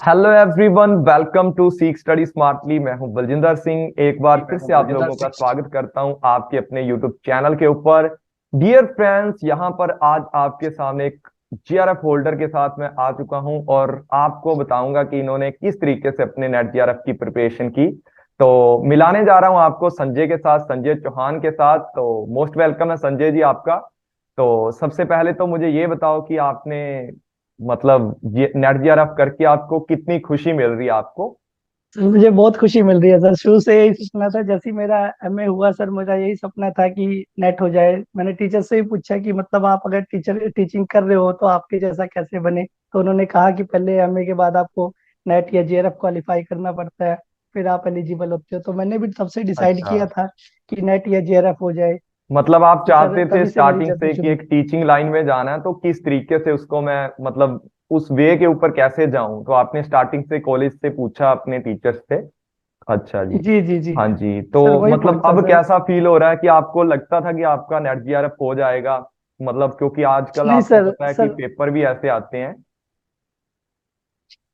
Hello everyone, welcome to seek study smartly. मैं हूं बलजिंदर सिंह। एक बार फिर से आप लोगों का स्वागत करता हूं आपके अपने यूट्यूब चैनल के ऊपर। डियर फ्रेंड्स, यहां पर आज आपके सामने एक जीआरएफ होल्डर के साथ मैं आ चुका हूं और आपको बताऊंगा कि इन्होंने किस तरीके से अपने नेट जीआरएफ की प्रिपरेशन की। तो मिलाने जा रहा हूं आपको संजय के साथ, संजय चौहान के साथ। तो मोस्ट वेलकम है संजय जी आपका। तो सबसे पहले तो मुझे ये बताओ कि आपने मतलब ये नेट जीआरएफ करके आपको कितनी खुशी मिल रही है आपको। सर मुझे बहुत खुशी मिल रही है सर। शुरू से यही सपना था, जैसे ही मेरा एमए हुआ सर, मेरा यही सपना था कि नेट हो जाए। मैंने टीचर से ही पूछा कि मतलब आप अगर टीचिंग कर रहे हो तो आपके जैसा कैसे बने। तो उन्होंने कहा कि पहले एमए के बाद आपको नेट या जेआरएफ क्वालिफाई करना पड़ता है, फिर आप एलिजिबल होते हो। तो मैंने भी तब से डिसाइड अच्छा, किया था कि नेट या जेआरएफ हो जाए। मतलब आप तो सर चाहते थे तभी से मेरी स्टार्टिंग जर्नी से कि शुरू एक टीचिंग लाइन में जाना है, तो किस तरीके से उसको मैं मतलब उस वे के ऊपर कैसे जाऊं, तो आपने स्टार्टिंग से कॉलेज से पूछा अपने टीचर्स से। अच्छा जी। जी जी जी। हाँ जी, तो सर वही मतलब पूछता अब सर। कैसा फील हो रहा है कि आपको लगता था कि आपका नेट जीआरएफ हो जाएगा? मतलब क्योंकि आजकल नहीं आपको सर। पता है कि सर पेपर भी ऐसे आते हैं।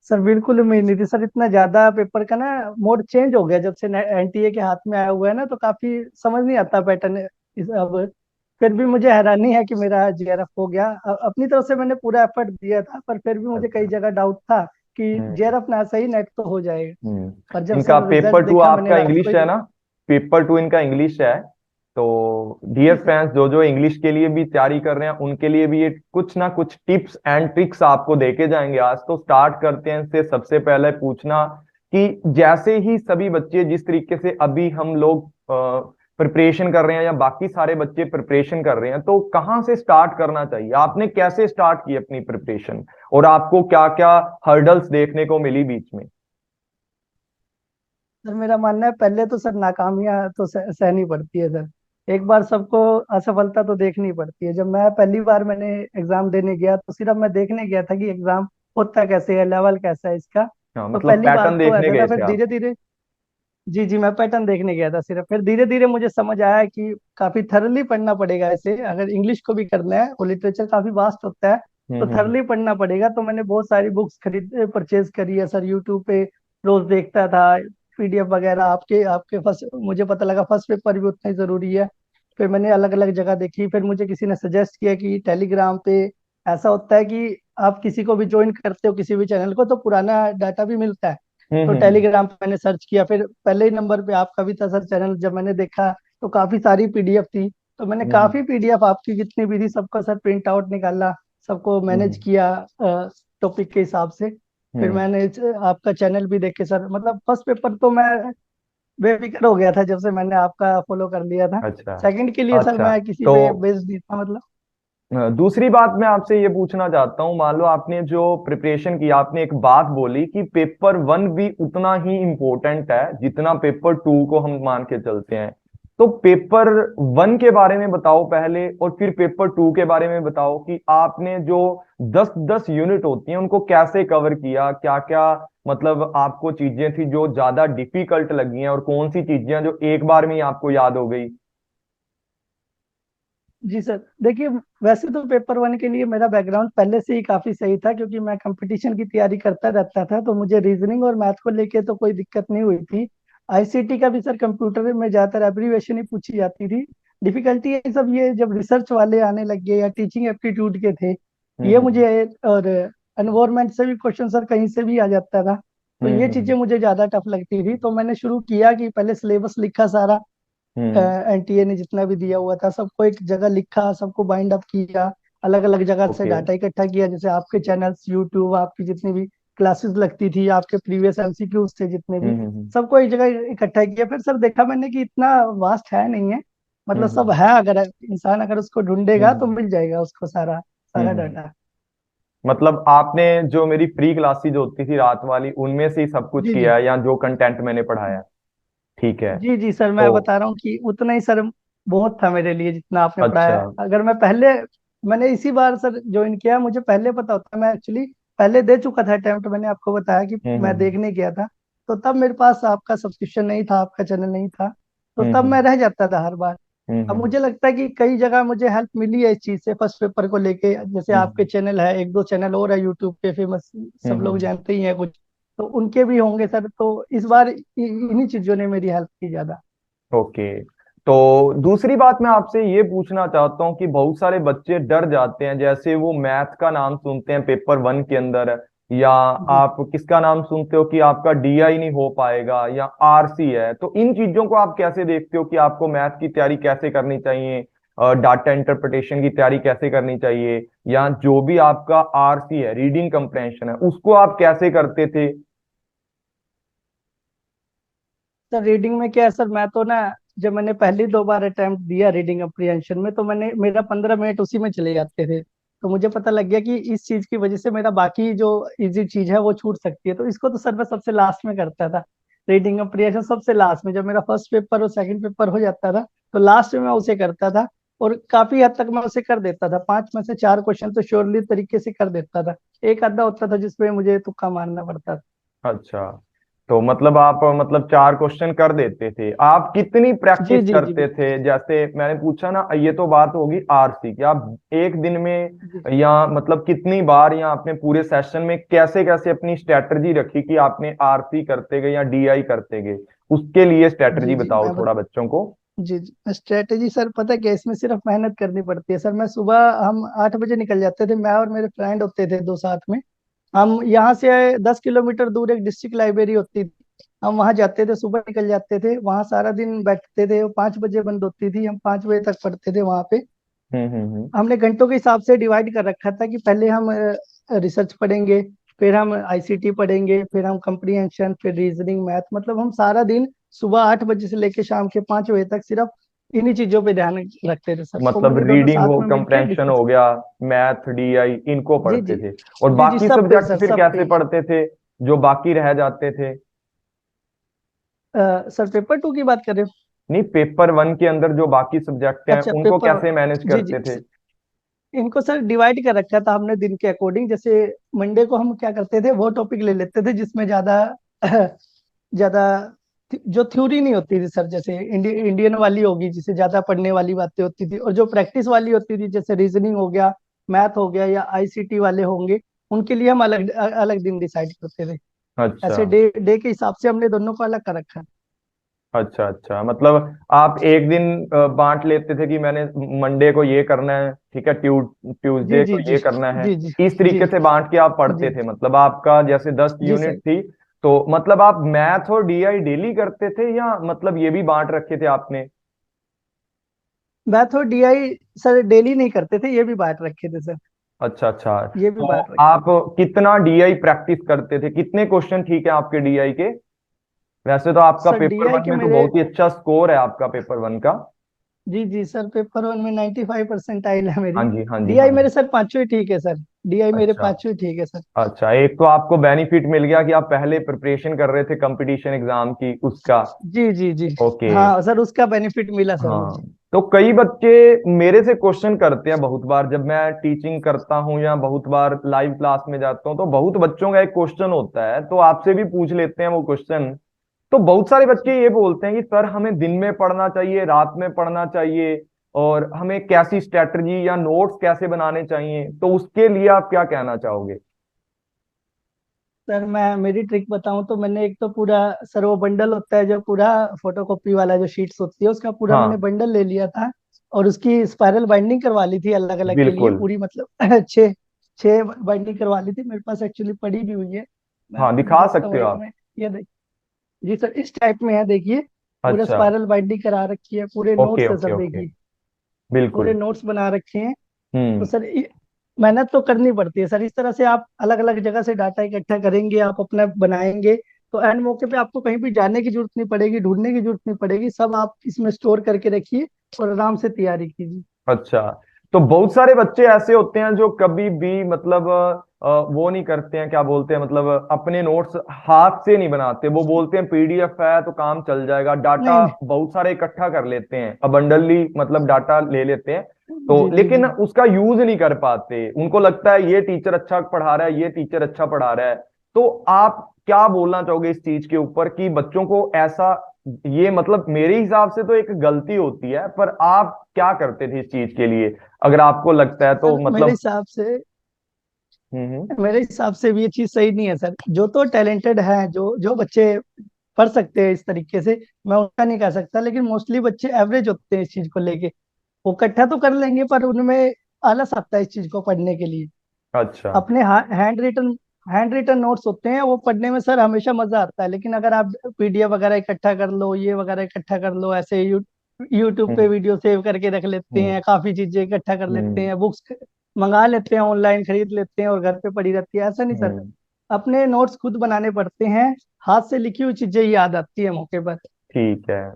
सर बिल्कुल उम्मीद नहीं थी सर। इतना ज्यादा पेपर का ना मोड चेंज हो गया जब से एनटीए के हाथ में आया हुआ है ना, तो काफी समझ नहीं आता पैटर्न इस अब। फिर भी मुझे हैरानी है कि मेरा जेआरएफ हो गया। अपनी तरफ से मैंने पूरा एफर्ट दिया था, पर फिर भी मुझे कई अच्छा। जगह डाउट था कि हम्म। जेआरएफ ना सही, नेट तो हो जाएगा। पर जब इनका सर रिजल्ट पेपर टू देखा मैंने आपका रात को इंग्लिश है ही। ना? पेपर टू इनका इंग्लिश है। तो डियर जी सर। फ्रेंड्स, जो जो इंग्लिश के लिए भी तैयारी कर रहे हैं उनके लिए भी ये कुछ ना कुछ टिप्स एंड ट्रिक्स आपको देके जाएंगे। आज तो स्टार्ट करते हैं इससे सबसे पहले पूछना कि जैसे ही सभी बच्चे जिस तरीके से अभी हम लोग प्रिपरेशन कर रहे हैं या बाकी सारे बच्चे प्रिपरेशन कर रहे हैं, तो कहाँ से स्टार्ट करना चाहिए? आपने कैसे स्टार्ट की अपनी प्रिपरेशन और आपको क्या क्या हर्डल्स देखने को मिली बीच में? सर मेरा मानना है पहले तो सर नाकामियां तो सहनी पड़ती है सर। एक बार सबको असफलता तो देखनी पड़ती है। जब मैं पहली बार मैंने एग्जाम देने गया तो सिर्फ मैं देखने गया था कि एग्जाम होता कैसे है, लेवल कैसा है इसका। हाँ, तो मतलब पहली बार पैटर्न तो देखने ऐसा था, गए फिर थे आप। धीरे धीरे। जी जी, मैं पैटर्न देखने गया था सिर्फ। फिर धीरे धीरे मुझे समझ आया कि काफी थरली पढ़ना पड़ेगा इसे, अगर इंग्लिश को भी करना है। वो लिटरेचर काफी वास्ट होता है, तो हम्म। थरली पढ़ना पड़ेगा। तो मैंने बहुत सारी बुक्स खरीद परचेज करी है सर, यूट्यूब पे रोज देखता था पीडीएफ वगैरह। आपके आपके फर्स्ट मुझे पता लगा फर्स्ट पेपर भी उतना ही जरूरी है। फिर मैंने अलग अलग जगह देखी, फिर मुझे किसी ने सजेस्ट किया कि टेलीग्राम पे ऐसा होता है कि आप किसी को भी ज्वाइन करते हो किसी भी चैनल को तो पुराना डाटा भी मिलता है। तो हम्म। टेलीग्राम पे मैंने सर्च किया, फिर पहले ही नंबर पे आपका भी था सर चैनल। जब मैंने देखा तो काफी सारी पीडीएफ थी, तो मैंने हम्म। काफी पीडीएफ आपकी जितनी भी थी सबका सर प्रिंट आउट निकाला, सबको मैनेज हम्म। किया टॉपिक के हिसाब से। फिर हम्म। मैंने आपका चैनल भी देखे सर। मतलब फर्स्ट पेपर तो मैं बेफिक्र हो गया था जब से मैंने आपका फॉलो कर लिया था। अच्छा। सेकंड के लिए सर अच्छा, मैं किसी तो पे बेस्ड नहीं था मतलब। दूसरी बात मैं आपसे ये पूछना चाहता हूँ। मान लो आपने जो प्रिपरेशन की, आपने एक बात बोली कि पेपर वन भी उतना ही इम्पोर्टेंट है जितना पेपर टू को हम मान के चलते हैं। तो पेपर वन के बारे में बताओ पहले, और फिर पेपर टू के बारे में बताओ कि आपने जो 10-10 यूनिट होती हैं उनको कैसे कवर किया, क्या क्या मतलब आपको चीजें थी जो ज्यादा डिफिकल्ट लगी हैं और कौन सी चीजें जो एक बार में ही आपको याद हो गई। जी सर देखिए, वैसे तो पेपर वन के लिए मेरा बैकग्राउंड पहले से ही काफी सही था, क्योंकि मैं कंपटीशन की तैयारी करता रहता था। तो मुझे रीजनिंग और मैथ को लेके तो कोई दिक्कत नहीं हुई थी। आईसीटी का भी सर कंप्यूटर में ज्यादातर एब्रीविएशन ही पूछी जाती थी। डिफिकल्टी ये सब ये जब रिसर्च वाले आने लग गए या टीचिंग एप्टीट्यूड के थे, ये हम्म। मुझे। और एनवायरमेंट से भी क्वेश्चन सर कहीं से भी आ जाता था। तो हम्म। ये चीजें मुझे ज्यादा टफ लगती थी। तो मैंने शुरू किया कि पहले सिलेबस लिखा सारा, हम्म। एनटीए ने जितना भी दिया हुआ था सबको एक जगह लिखा, सबको बाइंड अप किया, अलग अलग जगह से ओके। डाटा इकट्ठा किया। जैसे आपके चैनल्स, यूट्यूब, आपकी जितनी भी क्लासेस लगती थी, आपके प्रीवियस एमसीक्यूज थे जितने भी, हम्म। सबको एक जगह इकट्ठा किया। फिर सर देखा मैंने कि इतना वास्ट है नहीं है, मतलब सब हम्म। है। अगर इंसान अगर उसको ढूंढेगा तो हम्म। मिल जाएगा उसको सारा सारा हम्म। डाटा। मतलब आपने जो मेरी फ्री क्लासेस होती थी रात वाली, उनमें से ही सब कुछ जी जी। किया है, या जो कंटेंट मैंने पढ़ाया है? ठीक है। जी जी सर, तो मैं बता रहा हूँ कि उतना ही सर बहुत था मेरे लिए जितना आपने अच्छा। पढ़ाया। अगर मैं पहले, मैंने इसी बार सर ज्वाइन किया, मुझे पहले पता होता। मैं एक्चुअली पहले दे चुका था अटेम्प्ट, मैंने आपको बताया कि मैं हम्म। देखने गया था। तो तब मेरे पास आपका सब्सक्रिप्शन नहीं था, आपका चैनल नहीं था, तो तब हम्म। मैं रह जाता था हर बार। अब हम्म। मुझे लगता है कि कई जगह मुझे हेल्प मिली है इस चीज से, फर्स्ट पेपर को लेके। जैसे आपके हम्म। चैनल है, एक दो चैनल और है यूट्यूब पे फेमस, सब लोग हम्म। जानते ही हैं कुछ। तो उनके भी होंगे सर। तो इस बार इन्हीं चीजों ने मेरी हेल्प की ज्यादा। ओके। तो दूसरी बात मैं आपसे ये पूछना चाहता हूँ कि बहुत सारे बच्चे डर जाते हैं, जैसे वो मैथ का नाम सुनते हैं पेपर वन के अंदर, या जी आप किसका नाम सुनते हो कि आपका डीआई नहीं हो पाएगा या आरसी है, तो इन चीजों को आप कैसे देखते हो कि आपको मैथ की तैयारी कैसे करनी चाहिए, डाटा इंटरप्रिटेशन की तैयारी कैसे करनी चाहिए, या जो भी आपका आरसी है, रीडिंग कंप्रेhension है, उसको आप कैसे करते थे? सर, रीडिंग में क्या है सर, मैं तो ना, जब मैंने पहली 2 बार अटेम्प्ट दिया रीडिंग अप्रीहेंशन में, तो मैंने मेरा 15 मिनट उसी में चले जाते थे। तो मुझे पता लग गया कि इस चीज की वजह से मेरा बाकी जो इजी चीज है वो छूट सकती है। तो इसको तो सर मैं सबसे लास्ट में करता था। रीडिंग अप्रीहेंशन सबसे लास्ट में, जब मेरा फर्स्ट पेपर और सेकंड पेपर हो जाता था, तो लास्ट में मैं उसे करता था। और काफी हद तक मैं उसे कर देता था, 5 में से 4 क्वेश्चन तो श्योरली तरीके से कर देता था। एक आधा होता था जिसमें मुझे तुक्का मारना पड़ता था। अच्छा, तो मतलब आप मतलब 4 क्वेश्चन कर देते थे। आप कितनी जी प्रैक्टिस जी जी करते थे? जैसे मैंने पूछा ना, ये तो बात होगी आरसी की, आप एक दिन में जी या मतलब कितनी बार, या आपने पूरे सेशन में कैसे कैसे अपनी स्ट्रेटजी रखी कि आपने आरसी करते गए या डीआई करते गए? उसके लिए जी स्ट्रेटजी जी बताओ मैं थोड़ा बच्चों को। जी जी स्ट्रेटेजी सर, पता क्या है, इसमें सिर्फ मेहनत करनी पड़ती है सर। मैं सुबह, हम 8 बजे निकल जाते थे, मैं और मेरे फ्रेंड होते थे 2 साथ में। हम यहाँ से 10 किलोमीटर दूर एक डिस्ट्रिक्ट लाइब्रेरी होती थी, हम वहाँ जाते थे, सुबह निकल जाते थे, वहाँ सारा दिन बैठते थे। वो 5 बजे बंद होती थी, हम 5 बजे तक पढ़ते थे वहाँ पे। हम्म। हमने घंटों के हिसाब से डिवाइड कर रखा था कि पहले हम रिसर्च पढ़ेंगे, फिर हम आईसीटी पढ़ेंगे, फिर हम कंप्रीहेंशन, फिर रीजनिंग, मैथ। मतलब हम सारा दिन सुबह 8 बजे से लेकर शाम के 5 बजे तक सिर्फ इन्हीं चीजों पे ध्यान रखते थे सर। तो मतलब हम ये दोनों रीडिंग साथ हो, में मिलकर कंप्रेंशन डिस्कस। हो गया, मैथ, डीआई, इनको जी जी पढ़ते थे। और जी जी, बाकी सब पे सब्जेक्ट सर, फिर सब कैसे पे। पढ़ते थे जो बाकी रह जाते थे? सर, पेपर 2 की बात कर रहे हो? नहीं, पेपर वन के अंदर जो बाकी सब्जेक्ट हैं अच्छा, उनको पेपर। कैसे मैनेज जी जी, करते थे? इनको सर डिवाइड कर रखा था हमने दिन के अकॉर्डिंग। जैसे मंडे को हम क्या करते थे, वो टॉपिक ले लेते थे जिसमें ज्यादा ज्यादा जो थ्योरी नहीं होती थी सर, जैसे इंडियन वाली होगी जिसे ज्यादा पढ़ने वाली बातें होती थी, और जो प्रैक्टिस वाली होती थी जैसे रीजनिंग हो गया, मैथ हो गया, या आईसीटी वाले होंगे, उनके लिए हम अलग अलग दिन डिसाइड करते थे। अच्छा ऐसे डे डे के हिसाब से हमने दोनों को अलग कर रखा है। अच्छा अच्छा, मतलब आप एक दिन बांट लेते थे कि मैंने मंडे को ये करना है, ठीक है, जी ट्यूसडे जी को जी ये करना है। जी जी इस जी तरीके से बांट के आप जी पढ़ते थे, मतलब आपका जैसे 10 जी यूनिट सर। थी, तो मतलब आप मैथ और डीआई डेली करते थे, या मतलब ये भी बांट रखे थे आपने? मैथ और डीआई सर डेली नहीं करते थे, ये भी बांट रखे थे सर। अच्छा अच्छा। ये भी तो बांट रखे आप थे। कितना डीआई प्रैक्टिस करते थे, कितने क्वेश्चन ठीक है आपके डीआई के? वैसे तो आपका सर, पेपर डीआई वन के में तो मेरे। बहुत ही अच्छा स्कोर है आपका पेपर वन का। जी जी सर, पेपर 1 में 95% है हाँ मेरी। जी हाँ जी डीआई हाँ जी। मेरे सर पांचों ही ठीक है सर। डीआई मेरे अच्छा पांचों ही ठीक है सर। अच्छा, एक तो आपको बेनिफिट मिल गया कि आप पहले प्रिपरेशन कर रहे थे कंपटीशन एग्जाम की, उसका। जी जी जी। ओके। हाँ सर, उसका बेनिफिट मिला सर हाँ, मुझे। तो कई बच्चे मेरे से क्वेश्चन करते हैं बहुत बार, जब मैं टीचिंग करता हूँ या बहुत बार लाइव क्लास में जाता हूँ, तो बहुत बच्चों का एक क्वेश्चन होता है, तो आपसे भी पूछ लेते हैं वो क्वेश्चन। तो बहुत सारे बच्चे ये बोलते हैं कि सर हमें दिन में पढ़ना चाहिए, रात में पढ़ना चाहिए, और हमें कैसी स्ट्रेटजी या नोट्स कैसे बनाने चाहिए, तो उसके लिए आप क्या कहना चाहोगे? सर, मैं मेरी ट्रिक बताऊं तो मैंने एक तो पूरा, सर वो बंडल होता है जो पूरा फोटोकॉपी वाला जो शीट्स होती है, उसका पूरा मैंने हाँ बंडल ले लिया था। और उसकी स्पाइरल बाइंडिंग करवा ली थी अलग अलग के लिए बिल्कुल। पूरी, मतलब छः छः बाइंडिंग करवा ली थी। मेरे पास एक्चुअली पड़ी भी हुई है, मैं हाँ, आपको दिखा दिखाता सकते हूँ हो एक आप। में। ये देख। जी सर, इस टाइप में है, देखिए। पूरा अच्छा। स्पाइरल बाइंडिंग करा रखी है, पूरे ओके नोट्स है ओके सर, ओके। देखिए। पूरे बिल्कुल। नोट्स बना रखे हैं। तो हम्म। सर मेहनत तो करनी पड़ती है सर। इस तरह से आप अलग अलग जगह से डाटा इकट्ठा करेंगे, आप अपना बनाएंगे, तो एंड मौके पे आपको कहीं भी जाने की जरूरत नहीं पड़ेगी, ढूंढने की जरूरत नहीं पड़ेगी। सब आप इसमें स्टोर करके रखिए और आराम से तैयारी कीजिए। अच्छा, तो बहुत सारे बच्चे ऐसे होते हैं जो कभी भी मतलब वो नहीं करते हैं, क्या बोलते हैं, मतलब अपने नोट्स हाथ से नहीं बनाते, वो बोलते हैं पीडीएफ है तो काम चल जाएगा, डाटा नहीं नहीं। बहुत सारे इकट्ठा कर लेते हैं, अबंडली मतलब डाटा ले लेते हैं, तो जी जी लेकिन जी। उसका यूज नहीं कर पाते। उनको लगता है ये टीचर अच्छा पढ़ा रहा है, ये टीचर अच्छा पढ़ा रहा है। तो आप क्या बोलना चाहोगे इस चीज के ऊपर कि बच्चों को ऐसा, ये मतलब मेरे हिसाब से तो एक गलती होती है, पर आप क्या करते थे इस चीज के लिए, अगर आपको लगता है तो सर, मेरे मतलब? हिसाब से मेरे हिसाब से भी ये चीज सही नहीं है सर। जो तो टैलेंटेड है, जो जो बच्चे पढ़ सकते हैं इस तरीके से, मैं उनका नहीं कह सकता, लेकिन मोस्टली बच्चे एवरेज होते हैं इस चीज को लेके। वो इकट्ठा तो कर लेंगे पर उनमें आलस आता है इस चीज को पढ़ने के लिए। अच्छा। अपने हैंड रिटन नोट्स होते हैं, वो पढ़ने में सर हमेशा मजा आता है। लेकिन अगर आप पीडीएफ वगैरह इकट्ठा कर लो, ये वगैरह इकट्ठा कर लो, ऐसे यूट्यूब पे हम्म। वीडियो सेव करके रख लेते हम्म। हैं, काफी चीजें इकट्ठा कर लेते हम्म। हैं, बुक्स मंगा लेते हैं, ऑनलाइन खरीद लेते हैं और घर पे पड़ी रहती है, ऐसा नहीं सर। हम्म। अपने नोट्स खुद बनाने पड़ते हैं, हाथ से लिखी हुई चीजें याद आती है मौके पर। ठीक है।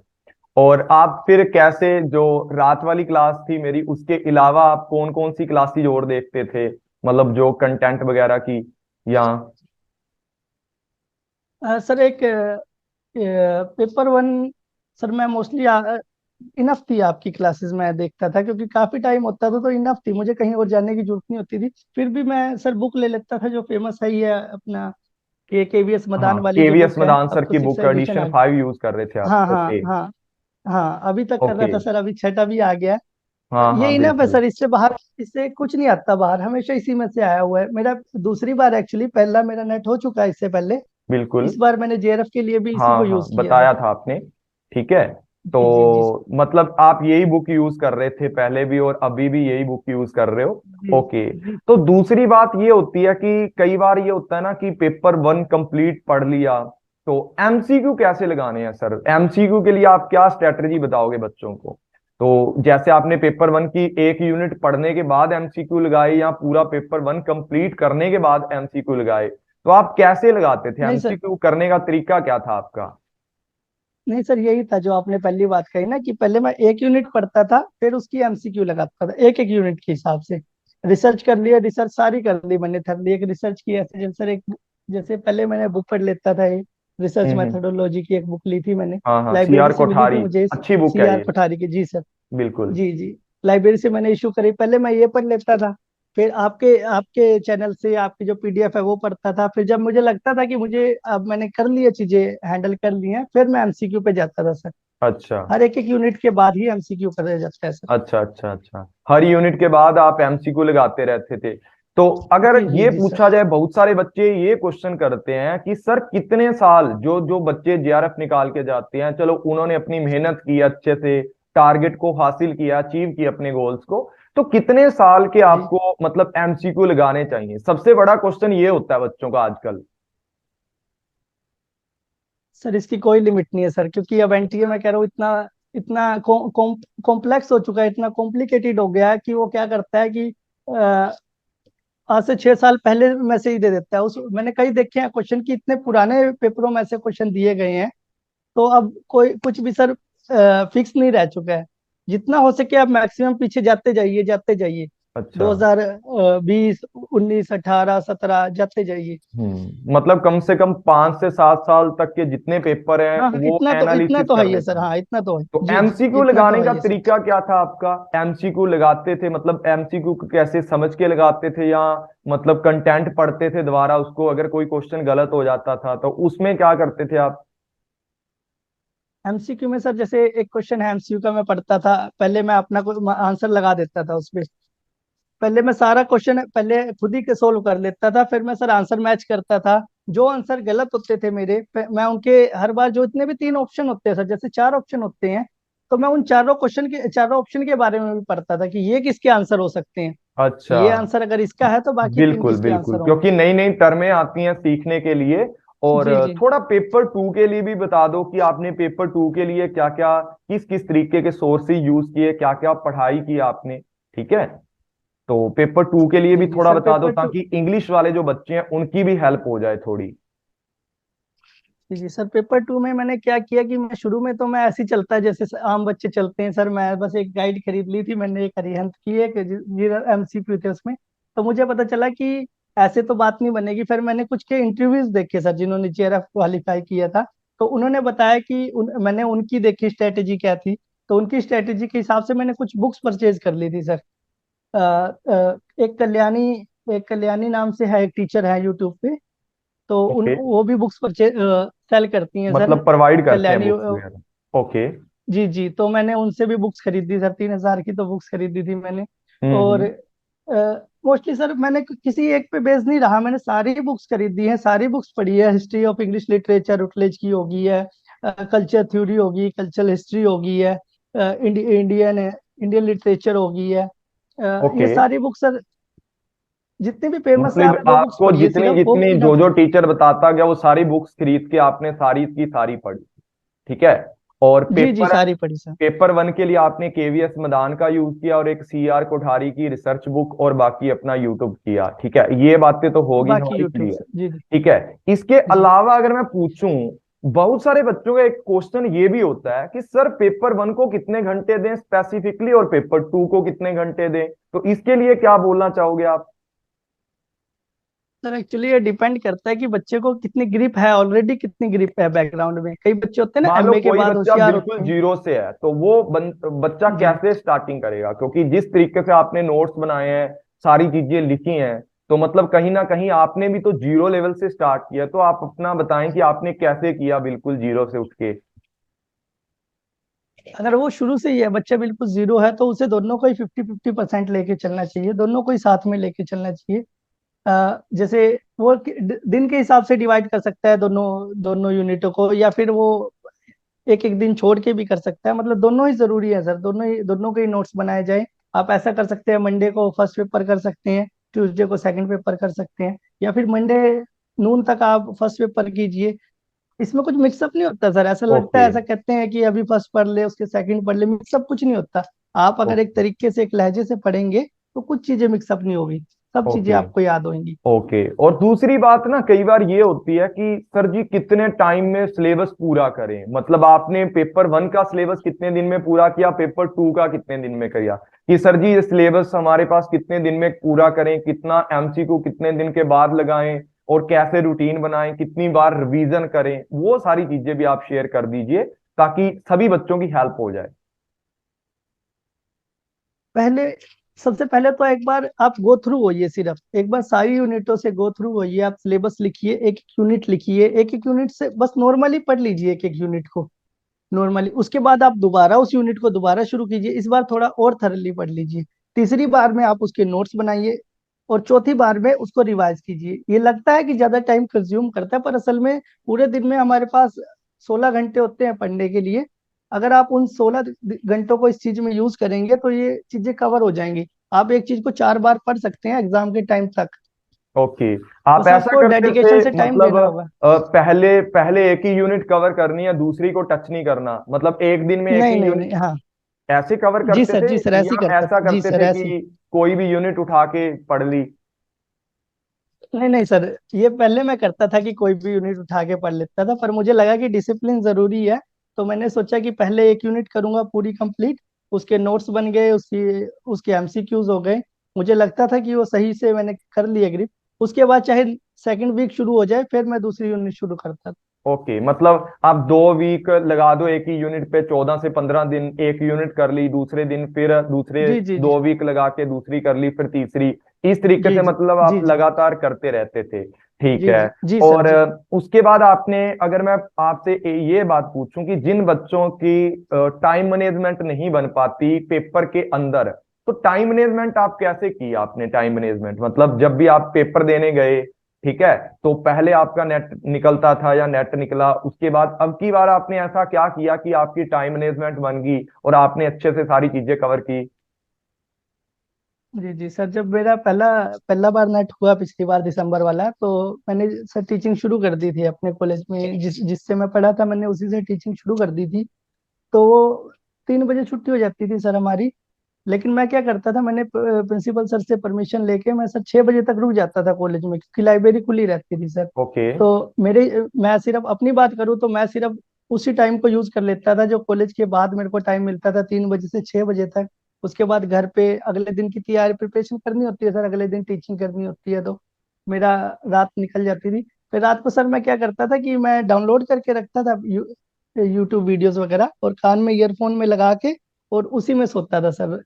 और आप फिर कैसे, जो रात वाली क्लास थी मेरी, उसके अलावा आप कौन कौन सी क्लासेज और देखते थे, मतलब जो कंटेंट वगैरह की, या? सर एक पेपर वन, सर मैं मोस्टली इनफ थी आपकी क्लासेस में देखता था, क्योंकि काफी टाइम होता था तो इनफ थी, मुझे कहीं और जाने की जरूरत नहीं होती थी। फिर भी मैं सर बुक ले लेता था, जो फेमस है ही है अपना केवीएस हाँ, मदान वाली जो केवीएस बुक है, मदान अब सर तो की सिक्स बुक एडिशन एडिशन आ गई। 5 यूज कर रहे थे आप? हाँ हाँ ओके। हाँ। हाँ अभी तक कर रहा ओके। था सर, अभी छठा भी आ गया है। हाँ ये हाँ, इनफ है बिल्कुल। सर, इससे बाहर, इससे कुछ नहीं आता बाहर, हमेशा इसी में से आया हुआ है। मेरा दूसरी बार एक्चुअली, पहला मेरा नेट हो चुका है इससे पहले। बिल्कुल। इस बार मैंने जेआरएफ के लिए भी इसी हाँ को हाँ, यूज किया सर। बताया था आपने। ठीक है। जी जी जी तो मतलब आप यही बुक यूज कर रहे थे पहले भी, और अभी भी यही बुक यूज कर रहे हो? जी ओके। जी तो दूसरी बात ये होती है कि कई बार ये होता है ना कि पेपर वन कंप्लीट पढ़ लिया, तो एमसीक्यू कैसे लगाने हैं सर? एमसीक्यू के लिए आप क्या स्ट्रेटजी बताओगे बच्चों को? तो जैसे आपने पेपर वन की एक यूनिट पढ़ने के बाद एमसीक्यू लगाए, या पूरा पेपर वन कंप्लीट करने के बाद एमसीक्यू लगाए, तो आप कैसे लगाते थे नहीं सर। एमसीक्यू? करने का तरीका क्या था आपका? नहीं सर, यही था जो आपने पहली बात कही ना, कि पहले मैं एक यूनिट पढ़ता था, फिर उसकी एमसीक्यू लगाता था एक एक यूनिट के हिसाब से। रिसर्च कर लिया, रिसर्च सारी कर ली मैंने थर्ली, एक रिसर्च की ऐसे जैसे सर एक, जैसे पहले मैंने बुक पढ़ लेता था, एक रिसर्च हम्म। मेथोडोलॉजी की एक बुक ली थी मैंने, हाँ हाँ, सी लाइब्रेरी आर से मिली थी कोठारी। मुझे, अच्छी बुक सी है आर ये। कोठारी की, जी सर। बिल्कुल। जी जी। लाइब्रेरी से मैंने इशू करी, पहले मैं ये पढ़ लेता था, फिर आपके आपके चैनल से आपकी जो पीडीएफ है वो पढ़ता था। फिर जब मुझे लगता था कि मुझे अब मैंने कर लिया, चीजें हैंडल कर ली हैं, फिर मैं एमसीक्यू पे जाता था सर। अच्छा हर एक एक यूनिट के बाद ही एमसीक्यू कराया जाता है सर। अच्छा अच्छा अच्छा, हर यूनिट के बाद आप एमसीक्यू लगाते रहते थे? तो अगर जी जी ये जी सर। पूछा जाए, बहुत सारे बच्चे ये क्वेश्चन करते हैं कि सर कितने साल, जो जो बच्चे जेआरएफ निकाल के जाते हैं, चलो उन्होंने अपनी मेहनत की अच्छे से, टारगेट को हासिल किया, अचीव किया अपने गोल्स को, तो कितने साल के जी आपको मतलब एमसीक्यू लगाने चाहिए? सबसे बड़ा क्वेश्चन ये होता है बच्चों का आजकल। सर, इसकी कोई लिमिट नहीं है सर, क्योंकि अब एनटीए में कह रहा हूँ, इतना इतना कॉम्प्लेक्स हो चुका है, इतना कॉम्प्लिकेटेड हो गया है कि वो क्या करता है कि आज से 6 साल पहले मैसेज दे देता है। उस मैंने कई देखे हैं क्वेश्चन की, इतने पुराने पेपरों में ऐसे क्वेश्चन दिए गए हैं। तो अब कोई कुछ भी सर फिक्स नहीं रह चुका है। जितना हो सके आप मैक्सिमम पीछे जाते जाइए, जाते जाइए। अच्छा। 2020, 19, 18, 17 जाते जाइए। मतलब कम से कम 5 से 7 साल तक के जितने पेपर हैं हाँ हाँ, वो इतना एनालिसिस तो है ही करने है सर, चाहिए। हाँ इतना तो है, तो जी जी, एमसीक्यू इतना तो लगाने है का ही सर। तरीका क्या था आपका? एमसीक्यू लगाते थे, मतलब एमसीक्यू को कैसे समझ के लगाते थे, या मतलब कंटेंट पढ़ते थे दोबारा उसको, अगर कोई क्वेश्चन गलत हो जाता था तो उसमें क्या करते थे आप? एमसीक्यू में सर, जैसे एक क्वेश्चन है एमसीक्यू का, मैं पढ़ता था, पहले मैं अपना आंसर लगा देता था उसमें। पहले मैं सारा क्वेश्चन पहले खुद ही के सोल्व कर लेता था, फिर मैं सर आंसर मैच करता था। जो आंसर गलत होते थे मेरे, मैं उनके हर बार, जो इतने भी 3 ऑप्शन होते हैं सर, जैसे 4 ऑप्शन होते हैं, तो मैं उन चारों ऑप्शन के बारे में भी पढ़ता था कि ये किसके आंसर हो सकते हैं। अच्छा। ये आंसर अगर इसका है तो बाकी तीन बिल्कुल किसके बिल्कुल, आंसर होंगे। क्योंकि नई नई टर्में आती हैं सीखने के लिए। और जी जी थोड़ा पेपर टू के लिए भी बता दो कि आपने पेपर टू के लिए क्या क्या, किस किस तरीके के सोर्सेज यूज किए, क्या क्या पढ़ाई की आपने। ठीक है। तो पेपर टू के लिए जी भी जी थोड़ा सर, बता दो, पेपर टू। ताकि इंग्लिश वाले जो बच्चे हैं उनकी भी हेल्प हो जाए थोड़ी। जी जी सर, पेपर टू में मैंने क्या किया कि मैं शुरू में तो मैं ऐसे ही चलता है जैसे आम बच्चे चलते हैं सर। मैं बस एक गाइड खरीद ली थी मैंने, एक अरिहंत की, एक एमसीक्यू थे उसमें। तो मुझे पता चला कि ऐसे तो बात नहीं बनेगी। फिर मैंने कुछ के इंटरव्यूज देखे सर, जिन्होंने जेआरएफ क्वालिफाई किया था। तो उन्होंने बताया कि मैंने उनकी देखी स्ट्रेटेजी क्या थी। तो उनकी स्ट्रेटेजी के हिसाब से मैंने कुछ बुक्स परचेज कर ली थी सर। एक कल्याणी नाम से है, एक टीचर है यूट्यूब पे। तो उन ओके। वो भी बुक्स परचेज सेल करती हैं सर, मतलब प्रोवाइड करते हैं कल्याणी। बुक्स वगैरह? ओके। जी जी, तो मैंने उनसे भी बुक्स खरीदी सर, 3,000 की तो बुक्स खरीदी थी मैंने। और हम्म। मोस्टली सर मैंने किसी एक पे बेस नहीं रहा, मैंने सारी बुक्स खरीदी हैं, सारी बुक्स पढ़ी है। History of English literature Routledge की होगी है, कल्चर थ्योरी होगी, कल्चरल हिस्ट्री होगी है, इंडियन इंडियन लिटरेचर होगी है। ये ओके। सारी बुक्स सर जितनी भी फेमस है, आप मतलब वो बुक्स आपको पढ़िए, जितनी सिर्फ वो जितनी जो इनफ जो है। टीचर बताता गया वो सारी बुक्स खरीद के आपने सारी की सारी पढ़ी, ठीक है। और जी जी पेपर सारी पढ़ी सर। पेपर वन के लिए आपने केवीएस मदान का यूज किया और एक सीआर कोठारी की रिसर्च बुक और बाकी अपना यूट्यूब किया, ठीक है। ये बातें तो होगी बाकी हमारी यूट्यूब क्लियर, से, जी जी ठीक है। इसके जी। अलावा अगर मैं पूछूं, बहुत सारे बच्चों का एक क्वेश्चन ये भी होता है कि सर पेपर वन को कितने घंटे दें स्पेसिफिकली और पेपर टू को कितने घंटे दें, तो इसके लिए क्या बोलना चाहोगे आप? सर एक्चुअली ये डिपेंड करता है कि बच्चे को कितनी ग्रिप है, ऑलरेडी कितनी ग्रिप है बैकग्राउंड में। कई बच्चे होते हैं ना मान लो एमए के कोई बाद बच्चा होशियार बिल्कुल होते हैं। जीरो से है, तो वो बच्चा जी कैसे स्टार्टिंग करेगा? क्योंकि जिस तरीके से आपने नोट्स बनाए हैं, सारी चीजें लिखी हैं, तो मतलब कहीं ना कहीं आपने भी तो जीरो लेवल से स्टार्ट किया। तो आप अपना बताएं कि आपने कैसे किया बिल्कुल जीरो से उठ के। अगर वो शुरू से ही है, बच्चा बिल्कुल जीरो है, तो उसे दोनों को ही 50-50% लेके चलना चाहिए, दोनों को ही साथ में लेके चलना चाहिए। जैसे वो दिन के हिसाब से डिवाइड कर सकता है दोनों दोनों यूनिटों को, या फिर वो एक एक दिन छोड़ के भी कर सकता है। मतलब दोनों ही जरूरी है सर, दोनों के ही नोट्स बनाए जाए। आप ऐसा कर सकते हैं, मंडे को फर्स्ट पेपर कर सकते हैं, ट्यूसडे को सेकंड पेपर कर सकते हैं, या फिर मंडे नून तक आप फर्स्ट पेपर कीजिए। इसमें कुछ मिक्सअप नहीं होता सर, ऐसा लगता ओके। है, ऐसा कहते हैं कि अभी फर्स्ट पढ़ ले उसके सेकंड पढ़ ले, मिक्सअप कुछ नहीं होता। आप अगर एक ओके। तरीके से एक लहजे से पढ़ेंगे तो कुछ चीजें मिक्सअप नहीं होगी, सब चीजें ओके। आपको याद होंगी। ओके। और दूसरी बात ना, कई बार ये होती है कि सर जी कितने टाइम में सिलेबस पूरा करें? मतलब आपने पेपर वन का सिलेबस कितने दिन में पूरा किया, पेपर टू का कितने दिन में किया? कि सर जी ये सिलेबस हमारे पास कितने दिन में पूरा करें, कितना एमसीक्यू कितने दिन के बाद लगाएं, और कैसे रूटीन बनाएं, कितनी बार रिवीजन करें, वो सारी चीजें भी आप शेयर कर दीजिए ताकि सभी बच्चों की हेल्प हो जाए। पहले सबसे पहले तो एक बार आप गो थ्रू होइए, सिर्फ एक बार सारी यूनिटों से गो थ्रू होइए। आप सिलेबस लिखिए, एक एक यूनिट लिखिए, एक एक यूनिट से बस नॉर्मली पढ़ लीजिए एक एक यूनिट को नॉर्मली। उसके बाद आप दोबारा उस यूनिट को दोबारा शुरू कीजिए, इस बार थोड़ा और थरली पढ़ लीजिए। तीसरी बार में आप उसके नोट्स बनाइए, और चौथी बार में उसको रिवाइज कीजिए। ये लगता है कि ज्यादा टाइम कंज्यूम करता है, पर असल में पूरे दिन में हमारे पास 16 घंटे होते हैं पढ़ने के लिए। अगर आप उन 16 घंटों को इस चीज में यूज करेंगे तो ये चीजें कवर हो जाएंगी। आप एक चीज को 4 बार पढ़ सकते हैं एग्जाम के टाइम तक। ओके। बस आप ऐसा आपको करते थे डेडिकेशन से टाइम मतलब देना होगा। पहले पहले एक ही यूनिट कवर करनी है, दूसरी को टच नहीं करना, मतलब एक दिन में एक नहीं ही नहीं यूनिट नहीं, हाँ ऐसे कवर जी करते सर, थे? जी सर ऐसे ही या करता ऐसा था, जी करते सर थे ऐसे ही। कि कोई भी यूनिट उठा के पढ़ ली? नहीं नहीं सर, ये पहले मैं करता था कि कोई भी यूनिट उठा के पढ़ लेता था, पर मुझे लगा कि डिसिप्लिन जरूरी है। तो मैंने सोचा कि पहले एक यूनिट करूंगा पूरी कंप्लीट, उसके नोट्स बन गए, उसके एमसीक्यूज हो गए। मुझे लगता था कि वो सही से मैंने कर लिया ग्रिप। उसके बाद चाहे सेकंड वीक शुरू हो जाए, फिर मैं दूसरी यूनिट शुरू करता था। ओके। मतलब आप 2 वीक लगा दो एक ही यूनिट पे, 14 से 15 दिन एक यूनिट कर ली, दूसरे दिन फिर दूसरे जी जी जी 2 वीक लगा के दूसरी कर ली, फिर तीसरी, इस तरीके जी से जी मतलब आप जी जी लगातार करते रहते थे, ठीक जी है। जी जी सर और जी। उसके बाद आपने, अगर मैं आपसे ये बात पूछूं कि जिन बच्चों की टाइम मैनेजमेंट नहीं बन पाती पेपर के अंदर, तो टाइम मैनेजमेंट आप कैसे की? आपने टाइम मैनेजमेंट मतलब जब भी आप पेपर देने गए, ठीक है, तो पहले आपका नेट निकलता था या नेट निकला, उसके बाद अब की बार आपने ऐसा क्या किया कि आपकी टाइम मैनेजमेंट बन गई और आपने अच्छे से सारी चीजें कवर की? जी जी सर, जब मेरा पहला पहला बार नेट हुआ पिछली बार दिसंबर वाला, तो मैंने सर टीचिंग शुरू कर दी थी अपने कॉलेज में, जिससे मैं पढ़ा था, मैंने उसी से टीचिंग शुरू कर दी थी। तो वो 3 बजे छुट्टी हो जाती थी सर हमारी। लेकिन मैं क्या करता था, मैंने प्रिंसिपल सर से परमिशन लेके मैं सर 6 बजे तक रुक जाता था कॉलेज में, क्योंकि लाइब्रेरी खुली रहती थी सर। ओके। तो मैं सिर्फ अपनी बात करूँ तो मैं सिर्फ उसी टाइम को यूज कर लेता था जो कॉलेज के बाद मेरे को टाइम मिलता था, 3 बजे से 6 बजे तक। उसके बाद घर पे अगले दिन की तैयारी प्रिपरेशन करनी होती है सर, अगले दिन टीचिंग करनी होती है, तो मेरा रात निकल जाती थी। फिर रात को सर मैं क्या करता था कि मैं डाउनलोड करके रखता था यूट्यूब वीडियोस वगैरह, और कान में ईयरफोन में लगा के और उसी में सोता था सर,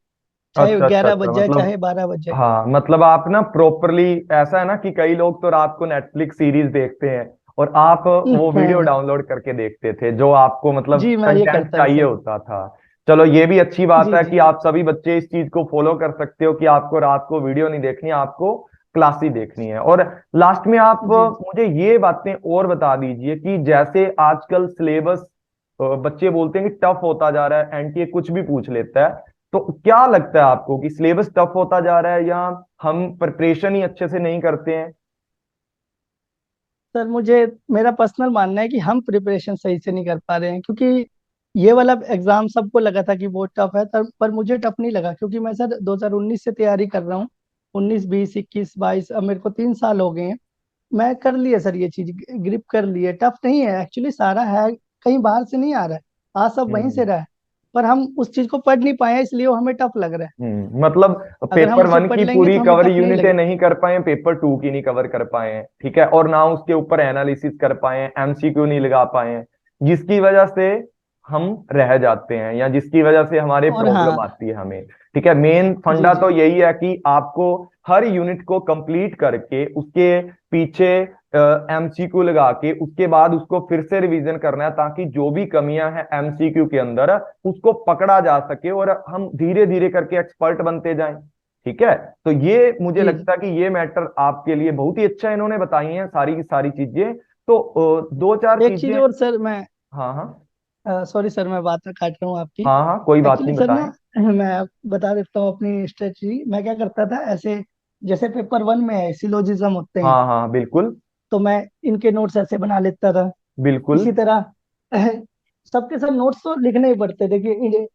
चाहे अच्छा अच्छा 11 बज अच्छा, जाए मतलब चाहे 12 बज जाए। हाँ, मतलब आप ना प्रॉपरली, ऐसा है ना कि कई लोग तो रात को नेटफ्लिक्स सीरीज देखते हैं और आप वो वीडियो हाँ डाउनलोड करके देखते थे जो आपको मतलब जी, मैं ये कंटेंट करता था चाहिए सर। होता था। चलो ये भी अच्छी बात जी है जी। कि आप सभी बच्चे इस चीज को फॉलो कर सकते हो कि आपको रात को वीडियो नहीं देखनी, आपको क्लास ही देखनी है। और लास्ट में आप जी मुझे ये बातें और बता दीजिए कि जैसे आजकल सिलेबस बच्चे बोलते हैं कि टफ होता जा रहा है, एनटीए कुछ भी पूछ लेता है, तो क्या लगता है आपको कि सिलेबस टफ होता जा रहा है या हम प्रिपरेशन ही अच्छे से नहीं करते हैं? सर, मुझे मेरा पर्सनल मानना है कि हम प्रिपरेशन सही से नहीं कर पा रहे हैं, क्योंकि ये वाला एग्जाम सबको लगा था कि बहुत टफ है, पर मुझे टफ नहीं लगा, क्योंकि मैं सर 2019 से तैयारी कर रहा हूँ। 19 20 21 22, अब मेरे को 3 साल हो गए हैं। मैं कर लिए सर, ये चीज ग्रिप कर लिए। टफ नहीं है एक्चुअली, सारा है कहीं बाहर से नहीं आ रहा है, आ सब वहीं से हम्म। रहा है। पर हम उस चीज को पढ़ नहीं पाए, इसलिए वो हमें टफ लग रहा है। मतलब अगर हम पेपर उसे वन पढ़ की लेंगे पूरी तो हमें कवर टफ नहीं यूनिटें लगेगा। नहीं कर पाए, पेपर टू की नहीं कवर कर पाए हैं, ठीक है, और ना उसके ऊपर एनालिसिस कर पाए हैं, एमसीक्यू नहीं लगा पाए हैं, जिसकी वजह से हम रह जाते हैं या जिसकी वजह से हमारे और प्रॉब्लम हाँ। आती है हमें। ठीक है, मेन जी फंडा तो जी यही है कि आपको हर यूनिट को कंप्लीट करके उसके पीछे एमसीक्यू लगा के उसके बाद उसको फिर से रिवीजन करना है, ताकि जो भी कमियां हैं एमसीक्यू के अंदर उसको पकड़ा जा सके और हम धीरे धीरे करके एक्सपर्ट बनते जाएं। ठीक है, तो ये मुझे जी जी। लगता है कि ये मैटर आपके लिए बहुत ही अच्छा इन्होंने बताई हैं सारी की सारी चीजें। तो दो चार एक चीज चीजें। और सर, मैं हाँ हाँ। सॉरी सर, मैं बात काट रहा हूँ आपकी। हाँ हाँ, कोई बात एक्चुअली नहीं, सर ना, बताएं। मैं बता देता हूँ अपनी स्ट्रेटजी। मैं क्या करता था ऐसे, जैसे पेपर वन में है सिलोजिज्म होते हैं, हाँ हाँ बिल्कुल। तो मैं इनके नोट्स ऐसे बना लेता था। बिल्कुल। इसी तरह सबके सब नोट्स तो लिखने ही पड़ते थे, कि